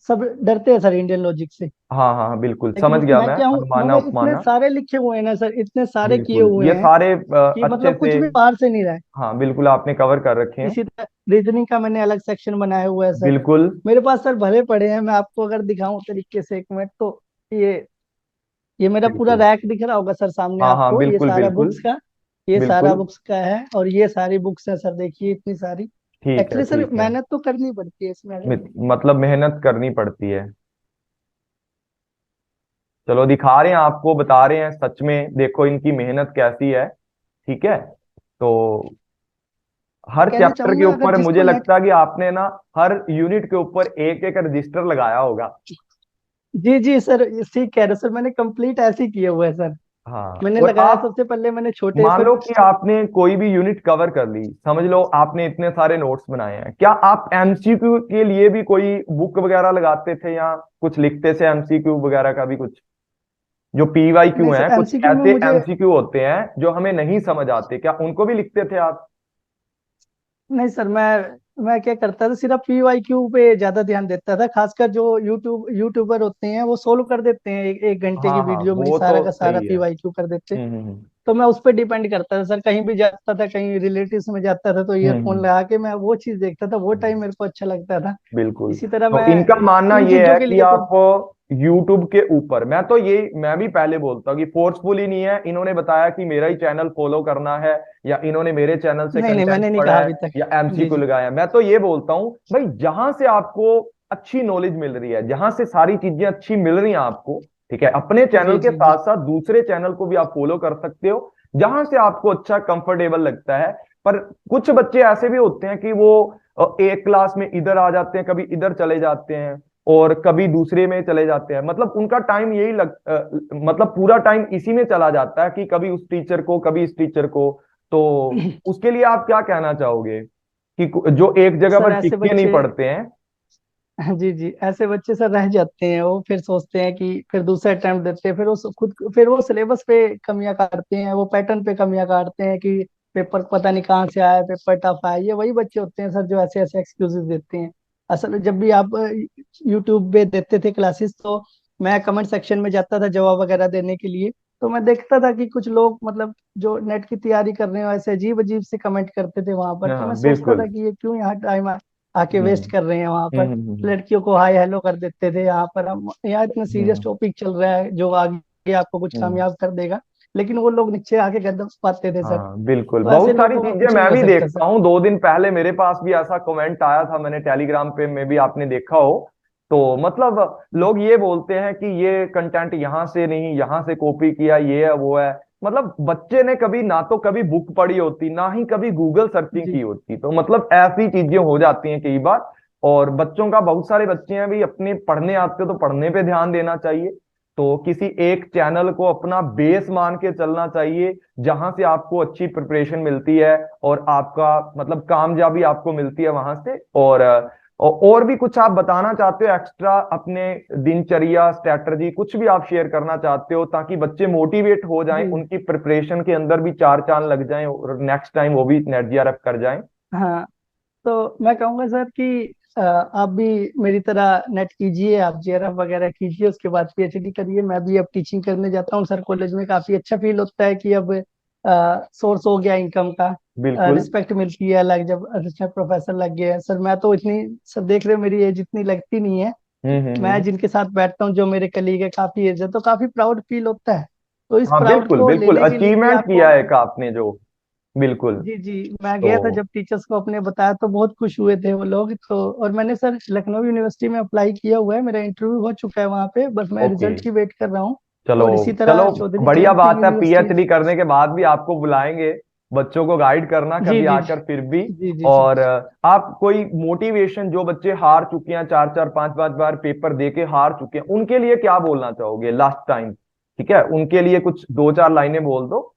सब डरते हैं सर इंडियन लॉजिक से। हाँ हाँ हाँ, बिल्कुल समझ लेकिन गया मैं मैं, क्या हूँ, अनुमाना मैंने इतने उपमाना। सारे लिखे हुए हैं ना सर, इतने सारे किए बिल्कुल, हुए ये हैं सारे कि अच्छे मतलब कुछ से। भी पार से नहीं रहा है। हाँ बिल्कुल, आपने कवर कर रखे हैं। इसी तरह रीजनिंग का मैंने अलग सेक्शन बनाया हुआ है सर। बिल्कुल। मेरे पास सर भरे पड़े हैं, मैं आपको अगर दिखाऊं तरीके से, एक मिनट तो। ये ये मेरा पूरा बिल्कुल। रैक दिख रहा होगा सर सामने हाँ हाँ आपको, ये बिल्कुल सारा बिल्कुल। बुक्स का। ये सारा बिल्कुल। बुक्स का है, और ये सारी बुक्स है सर, देखिए इतनी सारी। ठीक है एक्चुअली सर ठीक है। मेहनत तो करनी पड़ती है इसमें अगर। मतलब मेहनत करनी पड़ती है। चलो दिखा रहे हैं आपको, बता रहे हैं, सच में देखो इनकी मेहनत कैसी है। ठीक है, तो मैं हर कहना चैप्टर के चाहूंगा, अगर ऊपर मुझे जिसको नेट। लगता है कि आपने ना हर यूनिट के ऊपर एक एक रजिस्टर लगाया होगा। जी जी सर, ठीक कह रहे हो सर, मैंने कंप्लीट ऐसे ही किए हुए है सर। हाँ, मैंने और लगाया आप सबसे पहले, मैंने छोटे मान फिर। लो कि आपने कोई भी यूनिट कवर कर ली, समझ लो आपने इतने सारे नोट्स बनाए हैं, क्या आप एमसीक्यू के लिए भी कोई बुक वगैरह लगाते थे या कुछ लिखते थे एमसीक्यू वगैरह का भी कुछ? जो पीवाई क्यू नहीं हैं, सर, कुछ एमसीक्यू में ऐसे मुझे। एमसीक्यू होते हैं जो हमें नहीं समझ आते, क्या उनको भी लिखते थे आप? नहीं सर, मैं क्या करता था, सिर्फ पीवाईक्यू पे ज्यादा ध्यान देता था। खासकर जो यूट्यूबर होते हैं, वो सोल्व कर देते हैं एक घंटे की हाँ हाँ, वीडियो में, वो सारा तो का सारा सही है। पीवाईक्यू कर देते हैं। हम्म। तो मैं उस पर डिपेंड करता था सर, कहीं भी जाता था, कहीं रिलेटिव्स में जाता था, तो ईयरफोन हम्म। लगा के मैं वो चीज देखता था, वो टाइम हम्म। मेरे को अच्छा लगता था। बिल्कुल। इसी तरह तो मैं इनका मानना इन ये चीजों है के कि लिए तो। आप YouTube के ऊपर, मैं तो ये मैं भी पहले बोलता हूँ कि फोर्सफुली नहीं है, इन्होंने बताया कि मेरा ही चैनल फॉलो करना है या इन्होंने मेरे चैनल से नहीं नहीं, कंटेंट मैंने नहीं पढ़ा कहा है अभी तक। या जी एमसीक्यू जी लगाया है। मैं तो ये बोलता हूँ भाई, जहां से आपको अच्छी नॉलेज मिल रही है, जहां से सारी चीजें अच्छी मिल रही हैं आपको, ठीक है, अपने चैनल जी के जी जी। साथ साथ दूसरे चैनल को भी आप फॉलो कर सकते हो, जहां से आपको अच्छा कंफर्टेबल लगता है। पर कुछ बच्चे ऐसे भी होते हैं कि वो एक क्लास में इधर आ जाते हैं, कभी इधर चले जाते हैं और कभी दूसरे में चले जाते हैं, मतलब उनका टाइम यही मतलब पूरा टाइम इसी में चला जाता है कि कभी उस टीचर को कभी इस टीचर को। तो उसके लिए आप क्या कहना चाहोगे कि जो एक जगह सर पर टिक ऐसे के नहीं बच्चे। पढ़ते हैं? जी जी, ऐसे बच्चे सर रह जाते हैं, वो फिर सोचते हैं कि फिर दूसरा अटेम्प्ट देते हैं, फिर वो खुद फिर वो सिलेबस पे कमियां काटते हैं, वो पैटर्न पे कमियां काटते हैं कि पेपर पता नहीं कहाँ से आया, पेपर टफ आया। ये वही बच्चे होते हैं सर जो ऐसे ऐसे एक्सक्यूजेस देते हैं। असल में जब भी आप यूट्यूब पे देते थे क्लासेस, तो मैं कमेंट सेक्शन में जाता था जवाब वगैरह देने के लिए। तो मैं देखता था कि कुछ लोग, मतलब जो नेट की तैयारी कर रहे हो, ऐसे अजीब अजीब से कमेंट करते थे वहां पर। तो हाँ मैं सोचता था बिल्कुल। कि ये क्यों यहाँ टाइम आके वेस्ट हम्म कर रहे हैं वहां पर। हम्म। लड़कियों को हाय हेलो कर देते थे। यहाँ पर हम, यहाँ इतना सीरियस हम्म टॉपिक चल रहा है जो आगे आपको कुछ हम्म। कामयाब कर देगा, लेकिन वो लोग नीचे आके गंदा पाते थे सर। हाँ बिल्कुल, तो ऐसे बहुत सारी लोगों का चीजें कुछ नहीं मैं हो भी सकता सर। देखता हूँ। 2 दिन पहले मेरे पास भी ऐसा कमेंट आया था, मैंने टेलीग्राम पे में भी, आपने देखा हो तो, मतलब लोग ये बोलते हैं कि ये कंटेंट यहाँ से नहीं, यहाँ से कॉपी किया, ये है वो है। मतलब बच्चे ने कभी ना तो कभी बुक पढ़ी होती, ना ही कभी गूगल सर्चिंग की जी होती, तो मतलब ऐसी चीजें हो जाती हैं कई बार। और बच्चों का, बहुत सारे बच्चे हैं भी अपने पढ़ने आते हो तो पढ़ने पे ध्यान देना चाहिए। तो किसी एक चैनल को अपना बेस मान के चलना चाहिए जहां से आपको अच्छी प्रिपरेशन मिलती है और आपका मतलब कामयाबी आपको मिलती है वहां से। और भी कुछ आप बताना चाहते हो एक्स्ट्रा, अपने दिनचर्या स्ट्रेटजी कुछ भी आप शेयर करना चाहते हो, ताकि बच्चे मोटिवेट हो जाएं, जी उनकी प्रिपरेशन के अंदर भी चार चांद लग जाएं और नेक्स्ट टाइम वो भी नेट जीआरएफ कर जाएं। हाँ। तो मैं कहूँगा सर कि आप भी मेरी तरह नेट कीजिए, आप जेआरएफ वगैरह कीजिए, उसके बाद पीएचडी करिए। मैं भी अब टीचिंग करने जाता हूँ सर कॉलेज में। काफी अच्छा फील होता है कि अब सोर्स हो गया इनकम का, बिल्कुल। रिस्पेक्ट मिलती है अलग जब असिस्टेंट प्रोफेसर लग गए हैं। सर मैं तो इतनी, सर देख रहे हो मेरी एज इतनी लगती नहीं है। मैं हम्म। जिनके साथ बैठता हूँ, जो मेरे कलीग है, काफी एज है, तो काफी प्राउड फील होता है। तो इस हाँ प्राउड बिल्कुल को बिल्कुल, लेने के लिए भी अचीवमेंट आपको, किया है का आपने जो। बिल्कुल। जी जी, मैं तो गया था जब टीचर्स को अपने बताया तो बहुत खुश हुए थे वो लोग। तो और मैंने सर लखनऊ यूनिवर्सिटी में अप्लाई किया हुआ है, मेरा इंटरव्यू हो चुका है वहाँ पे, बस मैं ओके। रिजल्ट की वेट कर रहा हूँ। चलो और इसी चलो, तरह चौधरी बढ़िया चरण सिंह बात है, यूनिवर्सिटी है। पीएचडी करने के बाद भी आपको बुलाएंगे, बच्चों को गाइड करना जी कभी जी आकर फिर भी। जी जी सर। और आप कोई मोटिवेशन, जो बच्चे हार चुके हैं, चार चार पांच पांच बार पेपर दे के हार चुके हैं, उनके लिए क्या बोलना चाहोगे लास्ट टाइम? ठीक है, उनके लिए कुछ दो चार लाइनें बोल दो।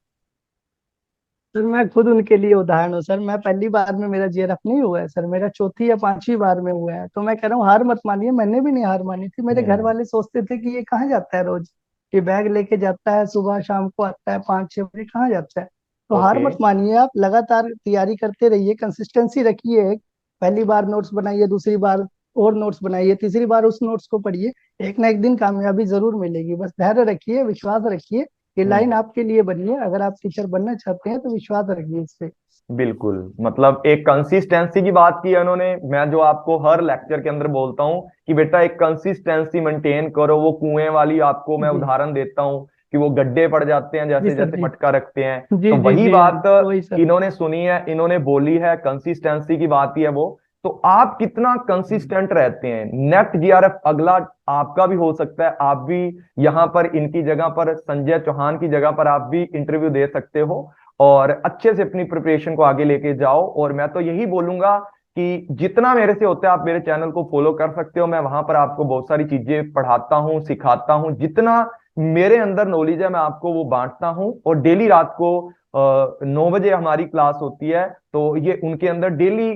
सर मैं खुद उनके लिए उदाहरण हूँ सर। मैं पहली बार में मेरा जेआरएफ नहीं हुआ है सर, मेरा चौथी या पांचवी बार में हुआ है। तो मैं कह रहा हूँ हार मत मानिए, मैंने भी नहीं हार मानी थी। मेरे घर हम्म। वाले सोचते थे कि ये कहाँ जाता है रोज, ये बैग लेके जाता है, सुबह शाम को आता है 5-6 बजे, कहाँ जाता है। तो हार ओके। मत मानिए, आप लगातार तैयारी करते रहिए, कंसिस्टेंसी रखिए। पहली बार नोट्स बनाइए, दूसरी बार और नोट्स बनाइए, तीसरी बार उस नोट्स को पढ़िए। एक ना एक दिन कामयाबी जरूर मिलेगी, बस धैर्य रखिए, विश्वास रखिए। ये लाइन हम्म। आपके लिए बनी है, अगर आप टीचर बनना चाहते हैं तो विश्वास रखिए इस पे। बिल्कुल, मतलब एक कंसिस्टेंसी की बात की है उन्होंने। मैं जो आपको हर लेक्चर के अंदर बोलता हूँ कि बेटा एक कंसिस्टेंसी मेंटेन करो। वो कुएं वाली आपको मैं जी उदाहरण देता हूँ कि वो गड्ढे पड़ जाते हैं जी जैसे सर। जैसे जी मटका रखते हैं, जी तो जी वही जी हाँ, बात वही सर। इन्होंने सुनी है, इन्होंने बोली है, कंसिस्टेंसी की बात ही है वो। तो आप कितना कंसिस्टेंट रहते हैं, नेट जीआरएफ अगला आपका भी हो सकता है। आप भी यहाँ पर इनकी जगह पर, संजय चौहान की जगह पर आप भी इंटरव्यू दे सकते हो और अच्छे से अपनी प्रिपरेशन को आगे लेके जाओ। और मैं तो यही बोलूंगा कि जितना मेरे से होता है आप मेरे चैनल को फॉलो कर सकते हो। मैं वहां पर आपको बहुत सारी चीजें पढ़ाता हूँ, सिखाता हूँ, जितना मेरे अंदर नॉलेज है मैं आपको वो बांटता हूँ। और डेली रात को 9 बजे हमारी क्लास होती है, तो ये उनके अंदर डेली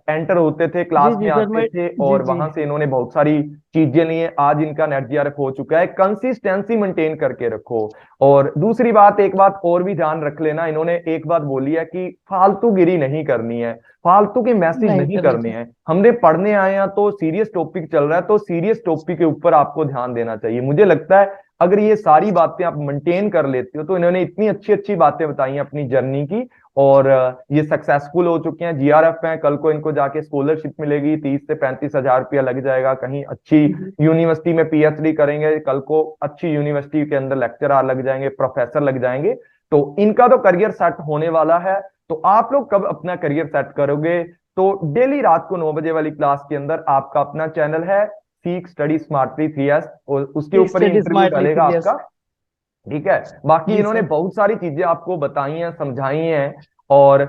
एंटर होते थे, जी क्लास में जी सर आते मैं, थे जी और जी वहां से इन्होंने बहुत सारी चीजें ली हैं। आज इनका नेट जीआरएफ हो चुका है। कंसिस्टेंसी मेंटेन करके रखो। और दूसरी बात, एक बात और भी ध्यान रख लेना, इन्होंने एक बात बोली है कि फालतू गिरी नहीं करनी है, फालतू के मैसेज नहीं नहीं करनी करने चाहिए। हैं। हमने पढ़ने आए हैं तो सीरियस टॉपिक चल रहा है, तो सीरियस टॉपिक के ऊपर आपको ध्यान देना चाहिए। मुझे लगता है अगर ये सारी बातें आप मेंटेन कर लेते हो, तो इन्होंने इतनी अच्छी अच्छी बातें बताई हैं अपनी जर्नी की, और ये सक्सेसफुल हो चुके हैं, जीआरएफ हैं। कल को इनको जाके स्कॉलरशिप मिलेगी, 30 से 35 हजार रुपया लग जाएगा। कहीं अच्छी जी यूनिवर्सिटी में पीएचडी करेंगे, कल को अच्छी यूनिवर्सिटी के अंदर लेक्चरर लग जाएंगे, प्रोफेसर लग जाएंगे। तो इनका तो करियर सेट होने वाला है। तो आप लोग कब अपना करियर सेट करोगे? तो डेली रात को 9 बजे वाली क्लास के अंदर आपका अपना चैनल है, सीख स्टडी स्मार्टली 3S, और उसके ऊपर ही स्टडी इंटरव्यू स्मार्टली डलेगा 3 इयर्स। आपका। ठीक है, बाकी जी इन्होंने सर। बहुत सारी चीजें आपको बताई हैं, समझाई हैं। और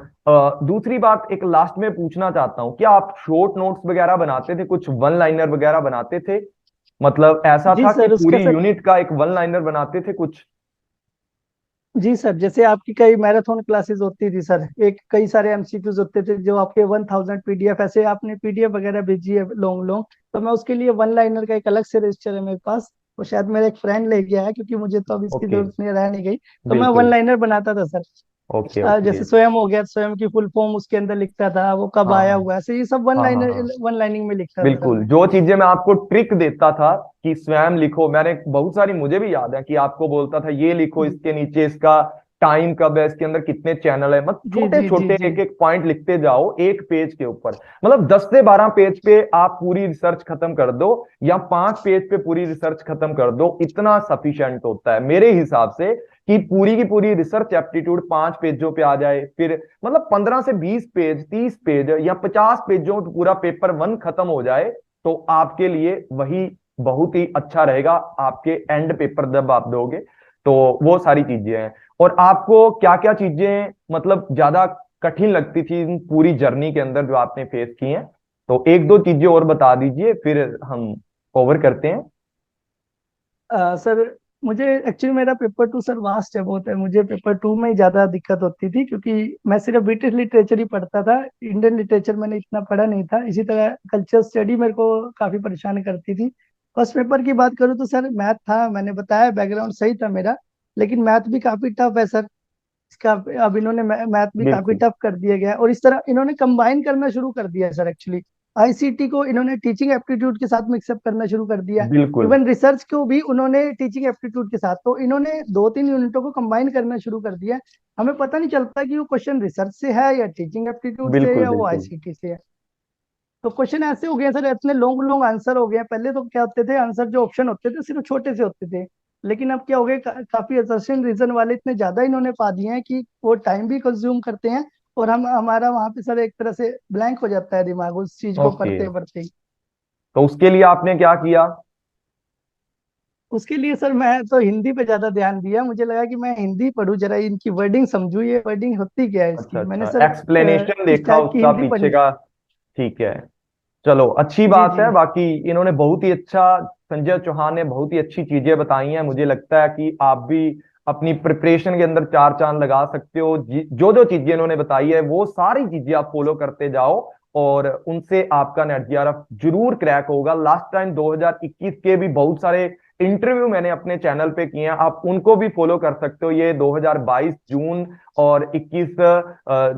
दूसरी बात एक लास्ट में पूछना चाहता हूं, क्या आप शॉर्ट नोट्स वगैरह बनाते थे, कुछ वन लाइनर वगैरह बनाते थे? मतलब ऐसा जी था कि सर उसका पूरी सर, यूनिट का एक वन लाइनर बनाते थे कुछ? जी सर जैसे आपकी कई मैराथन क्लासेस होती थी सर, एक कई सारे एमसीक्यूज होते थे जो आपके 1000 पीडीएफ, ऐसे आपने पीडीएफ वगैरह भेजी है लॉन्ग लॉन्ग, तो मैं उसके लिए वन लाइनर का एक अलग से रजिस्टर है मेरे पास। वो शायद मेरा एक फ्रेंड ले गया है, क्योंकि मुझे तो अब इसकी ओके। जरूरत नहीं रह नहीं गई। तो मैं वन बिल्कुल। लाइनर बनाता था सर। Okay okay. जैसे स्वयं हो गया, स्वयं की फुल फॉर्म उसके अंदर लिखता था, वो कब हाँ आया हाँ हुआ है, ऐसे ये सब वन हाँ हाँ लाइनर, हाँ। वन लाइनिंग में लिखता था सर बिल्कुल, मैं। जो चीजें मैं आपको ट्रिक देता था कि स्वयं लिखो, मैंने बहुत सारी, मुझे भी याद है कि आपको बोलता था ये लिखो, जी इसके नीचे इसका टाइम कब है, इसके अंदर कितने चैनल है, मतलब जी छोटे जी जी छोटे जी एक एक पॉइंट लिखते जाओ एक पेज के ऊपर। मतलब 10 से 12 पेज पे आप पूरी रिसर्च खत्म कर दो, या 5 पेज पे पूरी रिसर्च खत्म कर दो, इतना सफिशिएंट होता है मेरे हिसाब से कि पूरी की पूरी रिसर्च एप्टीट्यूड 5 पेजों पे आ जाए। फिर मतलब 15 से 20 पेज, 30 पेज या 50 पेजों पे पूरा पेपर वन खत्म हो जाए, तो आपके लिए वही बहुत ही अच्छा रहेगा आपके एंड पेपर जब आप दोगे। तो वो सारी चीजें हैं। और आपको क्या क्या चीजें मतलब ज्यादा कठिन लगती थी इन पूरी जर्नी के अंदर जो आपने फेस की हैं? तो एक दो चीजें और बता दीजिए, फिर हम ओवर करते हैं। सर मुझे एक्चुअली मेरा पेपर टू सर वास्ट है बहुत है, मुझे पेपर टू में ही ज्यादा दिक्कत होती थी क्योंकि मैं सिर्फ ब्रिटिश लिटरेचर ही पढ़ता था, इंडियन लिटरेचर मैंने इतना पढ़ा नहीं था। इसी तरह कल्चर स्टडी मेरे को काफी परेशान करती थी। फर्स्ट पेपर की बात करूँ तो सर मैथ था, मैंने बताया बैकग्राउंड सही था मेरा, लेकिन मैथ भी काफी टफ है सर इसका। अब इन्होंने मैथ भी काफी बिल्कुल टफ कर दिया गया है, और इस तरह इन्होंने कंबाइन करना शुरू कर दिया है सर। एक्चुअली आईसीटी को इन्होंने टीचिंग एप्टीट्यूड के साथ मिक्सअप करना शुरू कर दिया। बिल्कुल। इवन रिसर्च को भी उन्होंने टीचिंग एप्टीट्यूड के साथ, तो इन्होंने दो तीन यूनिटों को कंबाइन करना शुरू कर दिया है। हमें पता नहीं चलता कि वो क्वेश्चन रिसर्च से है या टीचिंग एप्टीट्यूड से है बिल्कुल या वो बिल्कुल। आईसीटी से है। तो क्वेश्चन ऐसे हो गए सर, इतने लॉन्ग लॉन्ग आंसर हो गए। पहले तो क्या होते थे, आंसर जो ऑप्शन होते थे सिर्फ छोटे से होते थे, लेकिन अब क्या हो गए, काफी असर्शन रीजन वाले इतने ज्यादा इन्होंने पा दिए हैं कि वो टाइम भी कंज्यूम करते हैं, और हम हमारा वहां पे सर एक तरह से ब्लैंक हो जाता है दिमाग उस चीज को ओके, पढ़ते पढ़ते ही। तो उसके लिए आपने क्या किया? उसके लिए सर मैं तो हिंदी पे ज्यादा ध्यान दिया, मुझे लगा कि मैं हिंदी पढूं, जरा इनकी वर्डिंग समझूं, ये वर्डिंग होती क्या है अच्छा इसकी। मैंने अच्छा, सर एक्सप्लेनेशन इस देखा टाइप की उसका हिंदी पीछे पढ़नी। का। ठीक है, चलो अच्छी जी बात जी है। बाकी इन्होंने बहुत ही अच्छा, संजय चौहान ने बहुत ही अच्छी चीजें बताई हैं। मुझे लगता है कि आप भी अपनी प्रिपरेशन के अंदर चार चांद लगा सकते हो। जो जो चीजें इन्होंने बताई है वो सारी चीजें आप फॉलो करते जाओ, और उनसे आपका नेट जीआरएफ जरूर क्रैक होगा। लास्ट टाइम 2021 के भी बहुत सारे इंटरव्यू मैंने अपने चैनल पे किए हैं, आप उनको भी फॉलो कर सकते हो। ये 2022 जून और 21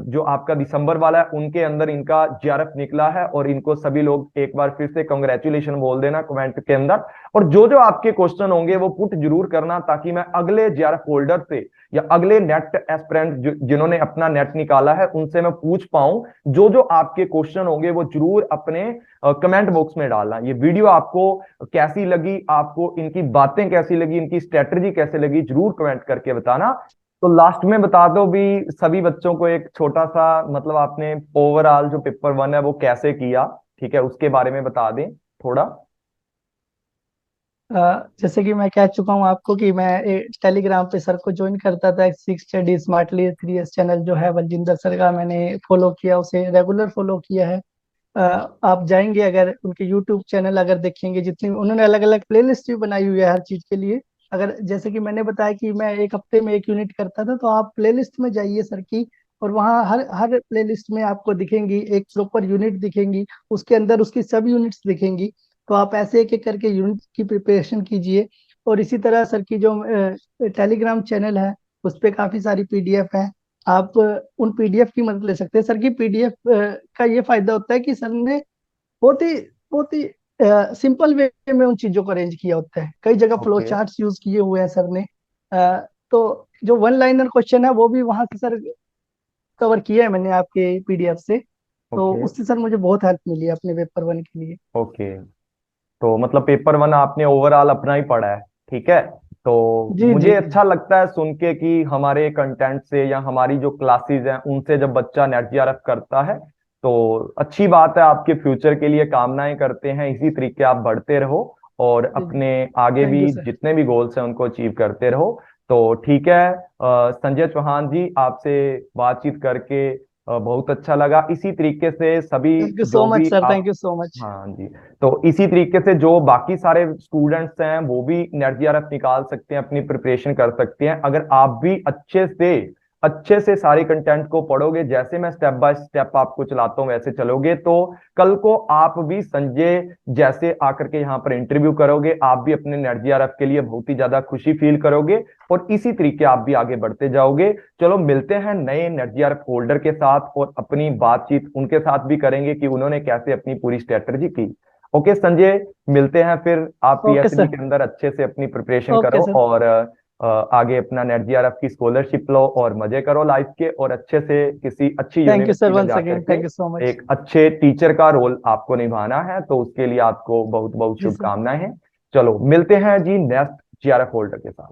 जो आपका दिसंबर वाला है, उनके अंदर इनका जीआरएफ निकला है। और इनको सभी लोग एक बार फिर से कंग्रेचुलेशन बोल देना कमेंट के अंदर। और जो जो आपके क्वेश्चन होंगे वो पुट जरूर करना, ताकि मैं अगले जीआरएफ होल्डर से या अगले नेट एस्पिरेंट जिन्होंने अपना नेट निकाला है उनसे मैं पूछ पाऊं। जो जो आपके क्वेश्चन होंगे वो जरूर अपने कमेंट बॉक्स में डालना। ये वीडियो आपको कैसी लगी, आपको इनकी बातें कैसी लगी, इनकी स्ट्रेटजी कैसे लगी, जरूर कमेंट करके बताना। तो लास्ट में बता दो भी सभी बच्चों को एक छोटा सा, मतलब आपने ओवरऑल जो पेपर वन है वो कैसे किया, ठीक है, उसके बारे में बता दें थोड़ा। जैसे कि मैं कह चुका हूँ आपको कि मैं टेलीग्राम पे सर को ज्वाइन करता था। Six study smartly 3S channel जो है बलजिंदर सर का, मैंने फॉलो किया, उसे रेगुलर फॉलो किया है। आप जाएंगे अगर उनके यूट्यूब चैनल अगर देखेंगे, जितनी उन्होंने अलग अलग प्लेलिस्ट भी बनाई हुई है हर चीज के लिए। अगर जैसे कि मैंने बताया कि मैं एक हफ्ते में एक यूनिट करता था, तो आप प्लेलिस्ट में जाइए सर की, और वहाँ हर हर प्लेलिस्ट में आपको दिखेंगी एक प्रॉपर यूनिट दिखेंगी, उसके अंदर उसकी सब यूनिट्स दिखेंगी। तो आप ऐसे एक एक करके यूनिट की प्रिपरेशन कीजिए। और इसी तरह सर की जो टेलीग्राम चैनल है, उस पर काफी सारी पीडीएफ है। आप उन पीडीएफ की मदद ले सकते हैं। सर की पीडीएफ का ये फायदा होता है कि सर ने बहुत ही सिंपल वे में उन चीजों को अरेंज किया होता है। कई जगह फ्लो ओके चार्ट्स यूज किए हुए हैं सर ने। तो जो वन लाइनर क्वेश्चन है वो भी वहां से सर कवर किया है मैंने आपके पीडीएफ से। तो ओके उससे सर मुझे बहुत हेल्प मिली है अपने पेपर वन के लिए। ओके। तो मतलब पेपर वन आपने ओवरऑल अपना ही पढ़ा है, ठीक है। तो जी जी मुझे जी अच्छा लगता है सुन के कि हमारे कंटेंट से या हमारी जो क्लासेस हैं उनसे जब बच्चा नेट जीआरएफ करता है तो अच्छी बात है। आपके फ्यूचर के लिए कामनाएं करते हैं, इसी तरीके आप बढ़ते रहो और जी जी। अपने आगे थैंक यू भी सर। जितने भी गोल्स हैं उनको अचीव करते रहो। तो ठीक है, संजय चौहान जी, आपसे बातचीत करके बहुत अच्छा लगा। इसी तरीके से सभी थैंक यू सो जो मच भी सर, आप, थैंक यू सो मच। हाँ जी, तो इसी तरीके से जो बाकी सारे स्टूडेंट्स हैं वो भी नेट जीआरएफ निकाल सकते हैं, अपनी प्रिपरेशन कर सकते हैं। अगर आप भी अच्छे से सारे कंटेंट को पढ़ोगे, जैसे मैं स्टेप बाय स्टेप आपको चलाता हूँ वैसे चलोगे, तो कल को आप भी संजय जैसे आकर के यहाँ पर इंटरव्यू करोगे, आप भी अपने नेट जीआरएफ के लिए बहुत ही ज्यादा खुशी फील करोगे और इसी तरीके आप भी आगे बढ़ते जाओगे। चलो मिलते हैं नए नेट जीआरएफ होल्डर के साथ और अपनी बातचीत उनके साथ भी करेंगे कि उन्होंने कैसे अपनी पूरी स्ट्रेटजी की। ओके संजय, मिलते हैं फिर। आप ओके पीएचडी सर। के अंदर अच्छे से अपनी प्रिपरेशन ओके करो सर। और आगे अपना नेट जीआरएफ की स्कॉलरशिप लो और मजे करो लाइफ के, और अच्छे से किसी अच्छी थैंक यू सर यूनिवर्सिटी में वंस जाकर अगेन, के थैंक यू सो मच। एक अच्छे टीचर का रोल आपको निभाना है। तो उसके लिए आपको बहुत बहुत जी सर। शुभकामनाएं हैं। चलो मिलते हैं जी नेक्स्ट जीआरएफ होल्डर के साथ।